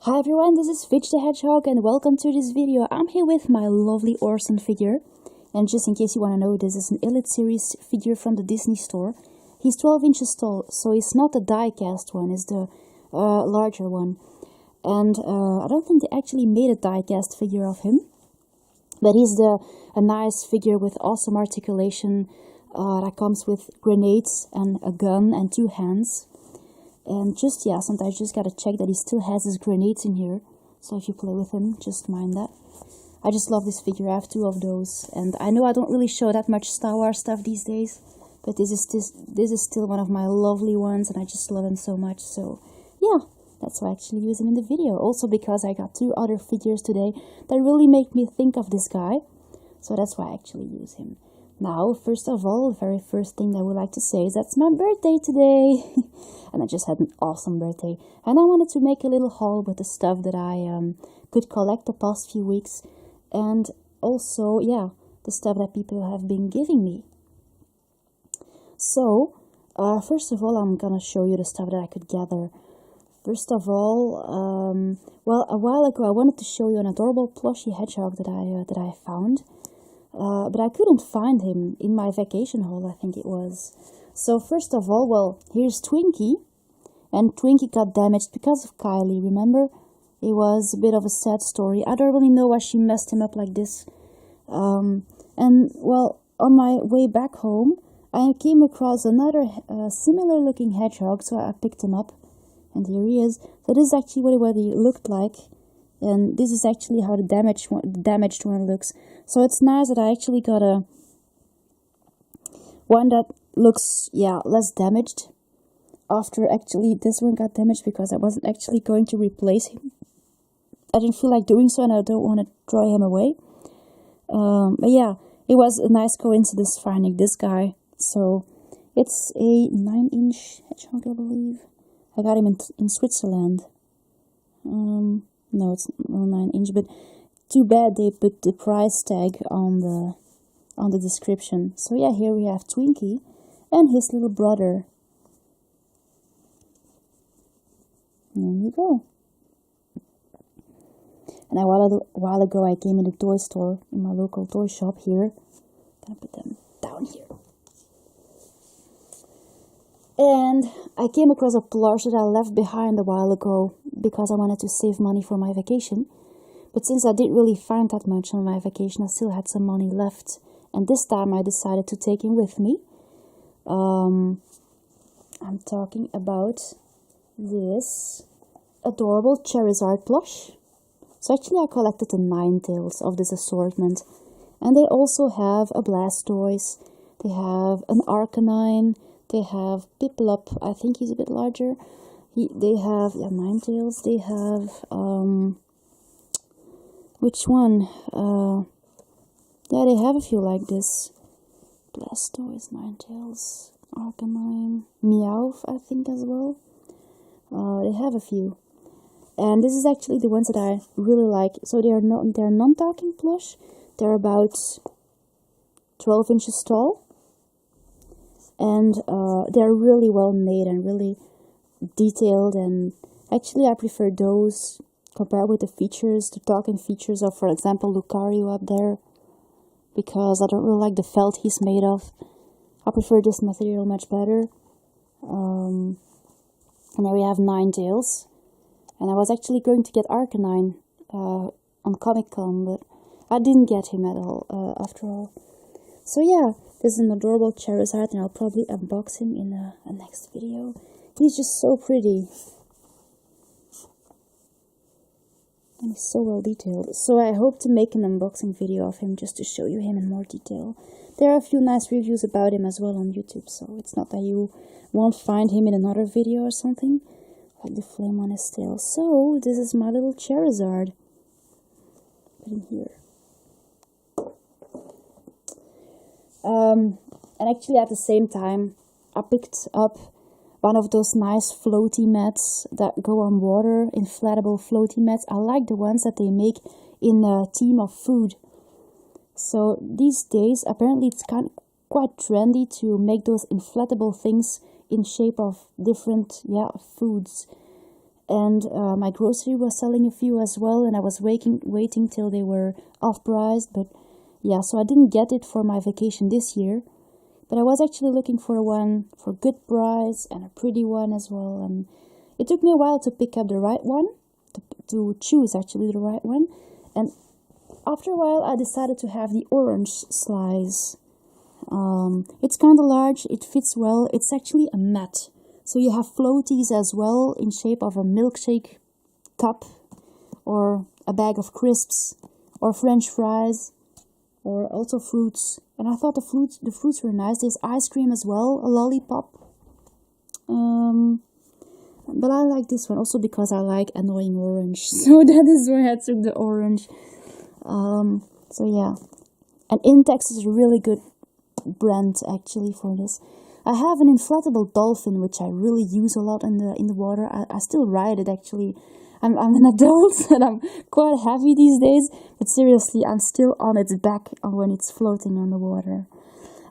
Hi everyone, this is Fitch the Hedgehog and welcome to this video. I'm here with my lovely Orson figure. And just in case you want to know, this is an Elite Series figure from the Disney store. He's 12 inches tall, so it's not the die-cast one, it's the larger one. And I don't think they actually made a die-cast figure of him. But he's a nice figure with awesome articulation that comes with grenades and a gun and two hands. And sometimes you just gotta check that he still has his grenades in here. So if you play with him, just mind that. I just love this figure. I have two of those. And I know I don't really show that much Star Wars stuff these days. But this is still one of my lovely ones. And I just love him so much. So yeah, that's why I actually use him in the video. Also because I got two other figures today that really make me think of this guy. So that's why I actually use him. Now, first of all, the very first thing I would like to say is that's my birthday today. And I just had an awesome birthday. And I wanted to make a little haul with the stuff that I could collect the past few weeks. And also, yeah, the stuff that people have been giving me. So, first of all, I'm gonna show you the stuff that I could gather. First of all, well, a while ago I wanted to show you an adorable plushy hedgehog that I found. But I couldn't find him in my vacation haul, I think it was. So first of all, well, here's Twinkie. And Twinkie got damaged because of Kylie, remember? It was a bit of a sad story. I don't really know why she messed him up like this. And, well, on my way back home, I came across another similar looking hedgehog, so I picked him up. And here he is. So this is actually what he looked like. And this is actually how the damaged one looks. So it's nice that I actually got one that looks, yeah, less damaged. After actually this one got damaged because I wasn't actually going to replace him. I didn't feel like doing so and I don't want to throw him away. But yeah, it was a nice coincidence finding this guy. So it's a 9-inch hedgehog, I believe. I got him in Switzerland. No, it's not 9-inch, but too bad they put the price tag on the description. So yeah, here we have Twinkie and his little brother. There you go. And a while ago I came in the toy store, in my local toy shop here. Gonna put them down here. And I came across a plush that I left behind a while ago because I wanted to save money for my vacation. But since I didn't really find that much on my vacation, I still had some money left. And this time I decided to take him with me. I'm talking about this adorable Charizard plush. So actually I collected the 9 tails of this assortment. And they also have a Blastoise. They have an Arcanine. They have Piplup, I think he's a bit larger. They have, yeah, 9 tails. They have, which one? Yeah, they have a few like this. Blastoise, 9 tails, Arcanine, Meowth, I think as well. They have a few. And this is actually the ones that I really like. So they're non-talking plush. They're about 12 inches tall. And they're really well made and really detailed, and actually I prefer those compared with the features, the talking features of, for example, Lucario up there, because I don't really like the felt he's made of. I prefer this material much better. And there we have 9 tails, and I was actually going to get Arcanine on Comic-Con, but I didn't get him at all after all. So yeah, this is an adorable Charizard, and I'll probably unbox him in a next video. He's just so pretty. And he's so well detailed. So I hope to make an unboxing video of him just to show you him in more detail. There are a few nice reviews about him as well on YouTube, so it's not that you won't find him in another video or something. Like the flame on his tail. So this is my little Charizard. Put him here. And actually at the same time, I picked up one of those nice floaty mats that go on water, inflatable floaty mats. I like the ones that they make in a theme of food. So these days, apparently it's quite trendy to make those inflatable things in shape of different, foods. And my grocery was selling a few as well, and I was waiting till they were off-priced. But yeah, so I didn't get it for my vacation this year. But I was actually looking for one for good price and a pretty one as well. And it took me a while to pick up the right one, to choose actually the right one. And after a while, I decided to have the orange slice. It's kind of large, it fits well. It's actually a mat. So you have floaties as well in shape of a milkshake cup, or a bag of crisps, or French fries, or also fruits. And I thought the fruits were nice. There's ice cream as well, a lollipop. But I like this one also because I like annoying orange. So that is why I took the orange. So yeah. And Intex is a really good brand actually for this. I have an inflatable dolphin which I really use a lot in the water. I still ride it actually. I'm an adult and I'm quite heavy these days, but seriously, I'm still on its back when it's floating on the water.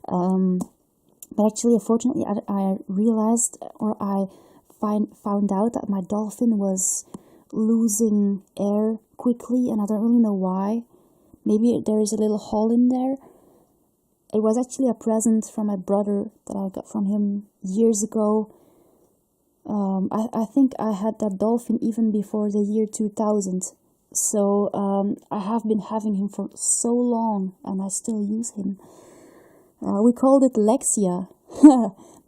But actually, unfortunately, I realized, or I found out that my dolphin was losing air quickly, and I don't really know why. Maybe there is a little hole in there. It was actually a present from my brother that I got from him years ago. I think I had that dolphin even before the year 2000. So I have been having him for so long, and I still use him. We called it Lexia.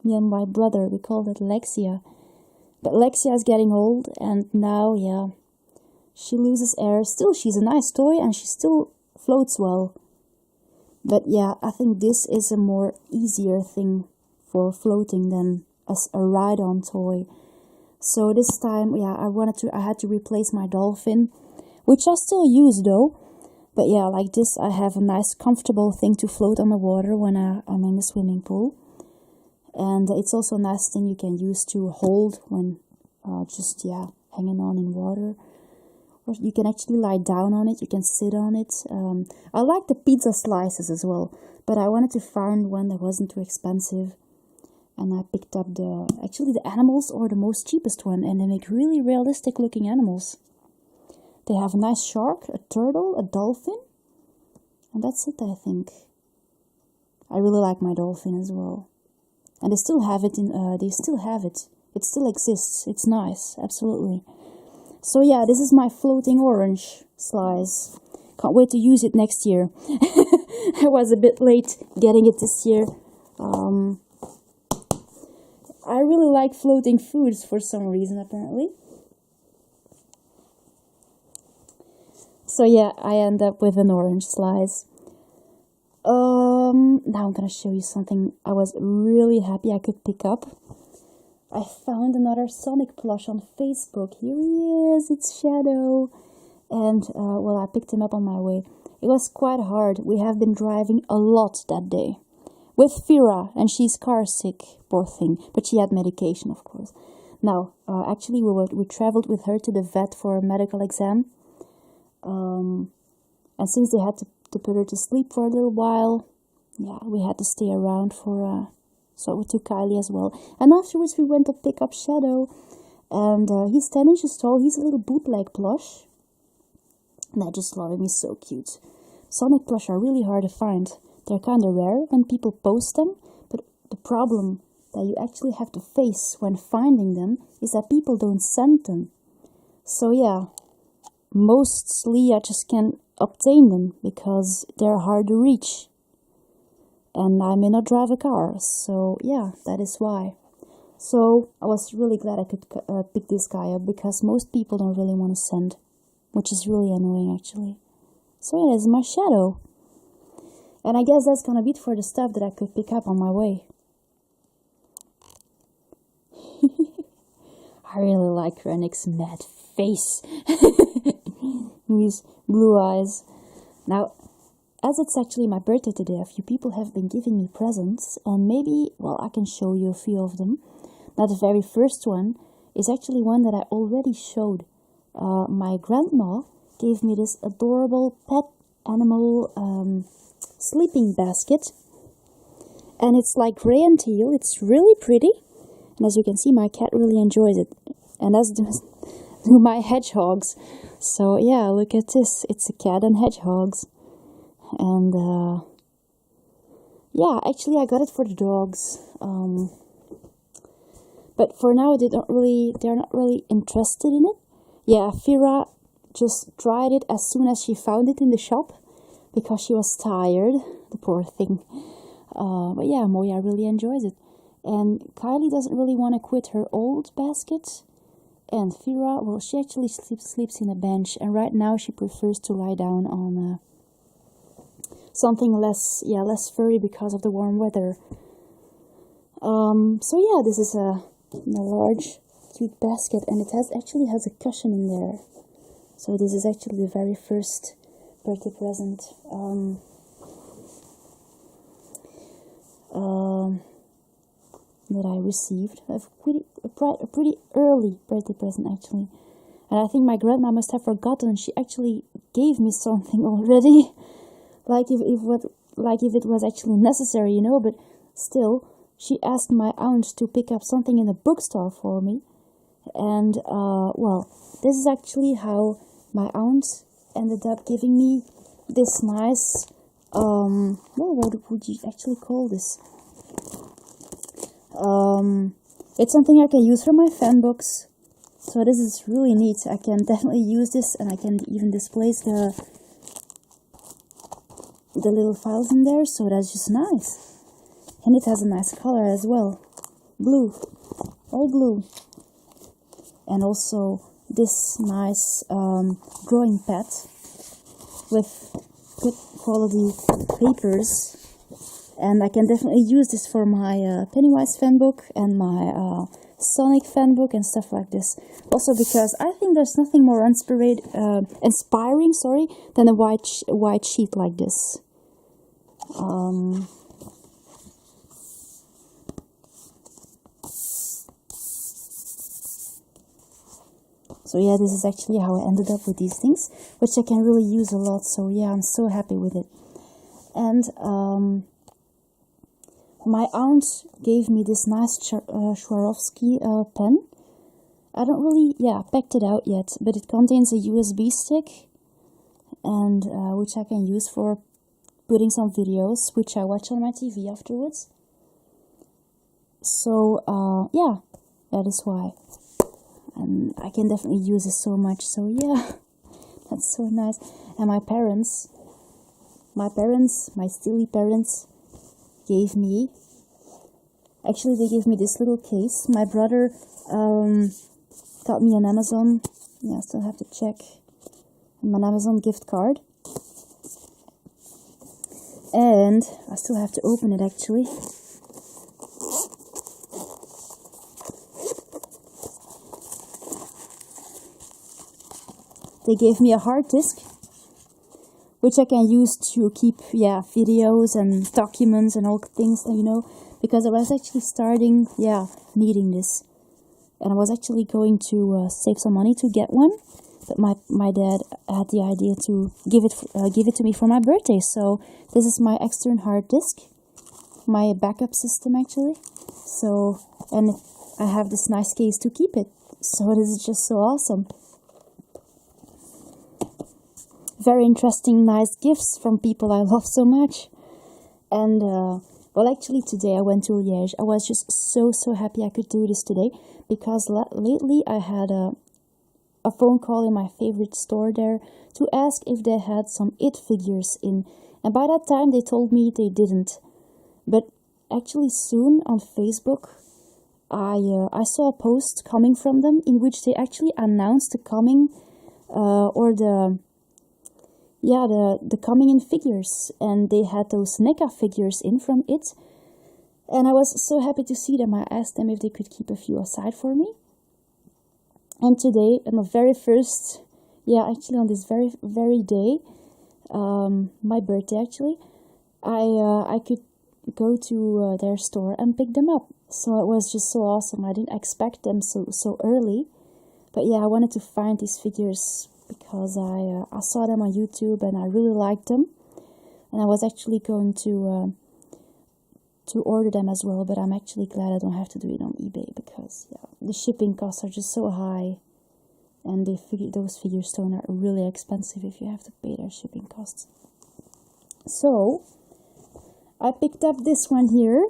Me and my brother, we called it Lexia. But Lexia is getting old, and now, yeah, she loses air. Still, she's a nice toy, and she still floats well. But yeah, I think this is a more easier thing for floating than as a ride-on toy. So this time, yeah, I had to replace my dolphin, which I still use though. But yeah, like this, I have a nice, comfortable thing to float on the water when I'm in the swimming pool. And it's also a nice thing you can use to hold when just, yeah, hanging on in water. Or you can actually lie down on it, you can sit on it. I like the pizza slices as well, but I wanted to find one that wasn't too expensive. And I picked up the animals, or the most cheapest one, and they make really realistic looking animals. They have a nice shark, a turtle, a dolphin, and that's it, I think. I really like my dolphin as well. And they still have it It still exists. It's nice, absolutely. So yeah, this is my floating orange slice. Can't wait to use it next year. I was a bit late getting it this year. I really like floating foods for some reason, apparently. So yeah, I end up with an orange slice. Now I'm gonna show you something I was really happy I could pick up. I found another Sonic plush on Facebook. Here he is, it's Shadow. And, well, I picked him up on my way. It was quite hard. We have been driving a lot that day. With Fira, and she's car sick, poor thing. But she had medication, of course. Now, actually, we traveled with her to the vet for a medical exam. And since they had to put her to sleep for a little while, yeah, we had to stay around for... So we took Kylie as well. And afterwards we went to pick up Shadow. And he's 10 inches tall. He's a little bootleg plush. And I just love him. He's so cute. Sonic plush are really hard to find. They're kind of rare when people post them. But the problem that you actually have to face when finding them is that people don't send them. So yeah, mostly I just can't obtain them because they're hard to reach. And I may not drive a car, so yeah, that is why. So I was really glad I could pick this guy up, because most people don't really want to send, which is really annoying actually. So yeah, this is my Shadow. And I guess that's gonna be it for the stuff that I could pick up on my way. I really like Rennick's mad face. His blue eyes. Now, as it's actually my birthday today, a few people have been giving me presents, and maybe, well, I can show you a few of them. Now, the very first one is actually one that I already showed. My grandma gave me this adorable pet animal sleeping basket, and it's like gray and teal. It's really pretty, and as you can see, my cat really enjoys it. And my hedgehogs. So yeah, look at this. It's a cat and hedgehogs. And yeah, actually I got it for the dogs. But for now they're not really interested in it. Yeah, Fira just tried it as soon as she found it in the shop because she was tired, the poor thing. But yeah, Moya really enjoys it. And Kylie doesn't really want to quit her old basket. And Fira, well, she actually sleeps in a bench, and right now she prefers to lie down on something less furry because of the warm weather. So yeah, this is a large, cute basket, and it actually has a cushion in there. So this is actually the very first birthday present that I received. A pretty early birthday present, actually. And I think my grandma must have forgotten. She actually gave me something already, like if it was actually necessary, you know. But still, she asked my aunt to pick up something in the bookstore for me. And well, this is actually how my aunt ended up giving me this nice well, what would you actually call this? It's something I can use for my fan books. So this is really neat. I can definitely use this, and I can even display the little files in there. So that's just nice. And it has a nice color as well. Blue. All blue. And also this nice drawing pad with good quality papers. And I can definitely use this for my Pennywise fan book and my Sonic fan book and stuff like this. Also because I think there's nothing more inspiring, than a white sheet like this. So yeah, this is actually how I ended up with these things, which I can really use a lot. So yeah, I'm so happy with it. And my aunt gave me this nice Swarovski pen. I don't really, packed it out yet, but it contains a USB stick, and which I can use for putting some videos, which I watch on my TV afterwards. So yeah, that is why. And I can definitely use it so much. So yeah, that's so nice. And my silly parents, gave me. Actually, they gave me this little case. My brother got me on Amazon. Yeah, I still have to check. An Amazon gift card. And I still have to open it, actually. They gave me a hard disk, which I can use to keep, videos and documents and all things, you know, because I was actually starting, needing this. And I was actually going to save some money to get one, but my dad had the idea to give it to me for my birthday. So this is my external hard disk, my backup system, actually. So, and I have this nice case to keep it. So this is just so awesome. Very interesting, nice gifts from people I love so much. And well, actually today I went to Liège. I was just so happy I could do this today, because lately I had a phone call in my favorite store there to ask if they had some It figures in, and by that time they told me they didn't. But actually soon on Facebook I saw a post coming from them in which they actually announced the coming the coming in figures, and they had those NECA figures in from It, and I was so happy to see them. I asked them if they could keep a few aside for me. And today, on the very first, actually on this very day, my birthday actually, I could go to their store and pick them up. So it was just so awesome. I didn't expect them so early, but yeah, I wanted to find these figures because I saw them on YouTube and I really liked them, and I was actually going to order them as well, but I'm actually glad I don't have to do it on eBay, because the shipping costs are just so high, and those figure stone are really expensive if you have to pay their shipping costs. So I picked up this one here.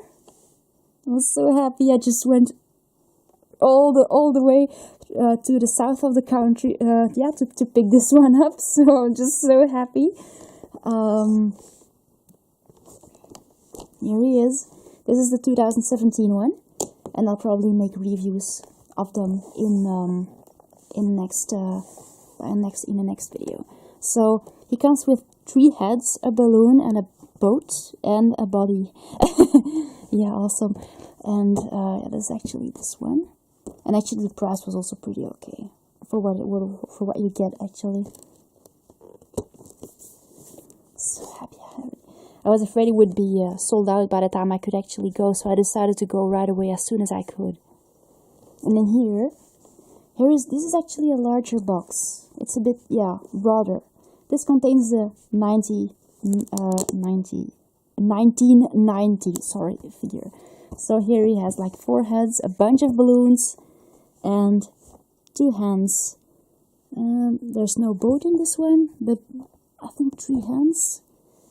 I was so happy. I just went all the way to the south of the country, to pick this one up. So I'm just so happy. Here he is. This is the 2017 one, and I'll probably make reviews of them in the next video. So he comes with 3 heads, a balloon, and a boat, and a body. Yeah, awesome. And there's actually this one, and actually the price was also pretty okay for what you get actually. So happy I have it. I was afraid it would be sold out by the time I could actually go, so I decided to go right away as soon as I could. And then this is actually a larger box. It's a bit, broader. This contains the 1990 figure. So here he has like 4 heads, a bunch of balloons, and 2 hands. There's no boat in this one, but I think 3 hands.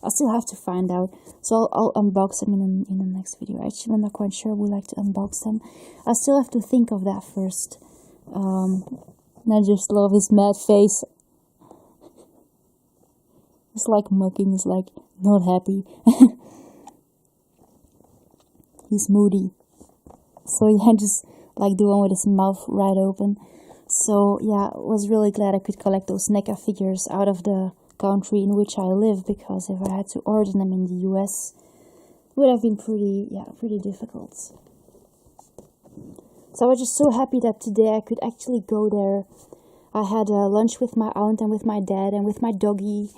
I still have to find out, so I'll unbox them in the next video. Actually, I'm not quite sure I would like to unbox them. I still have to think of that first. I just love his mad face. It's like mocking, it's like not happy. He's moody. So yeah, just like the one with his mouth right open. So yeah, I was really glad I could collect those NECA figures out of the country in which I live, because if I had to order them in the US, it would have been pretty difficult. So I was just so happy that today I could actually go there. I had lunch with my aunt and with my dad and with my doggy,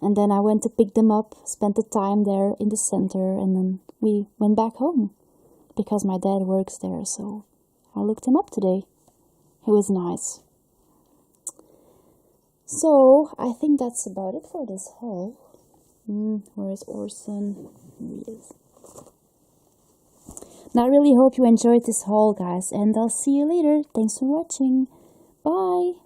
and then I went to pick them up, spent the time there in the center, and then we went back home because my dad works there, so I looked him up today. It was nice. So, I think that's about it for this haul. Where is Orson? Here he is. And I really hope you enjoyed this haul, guys, and I'll see you later. Thanks for watching. Bye!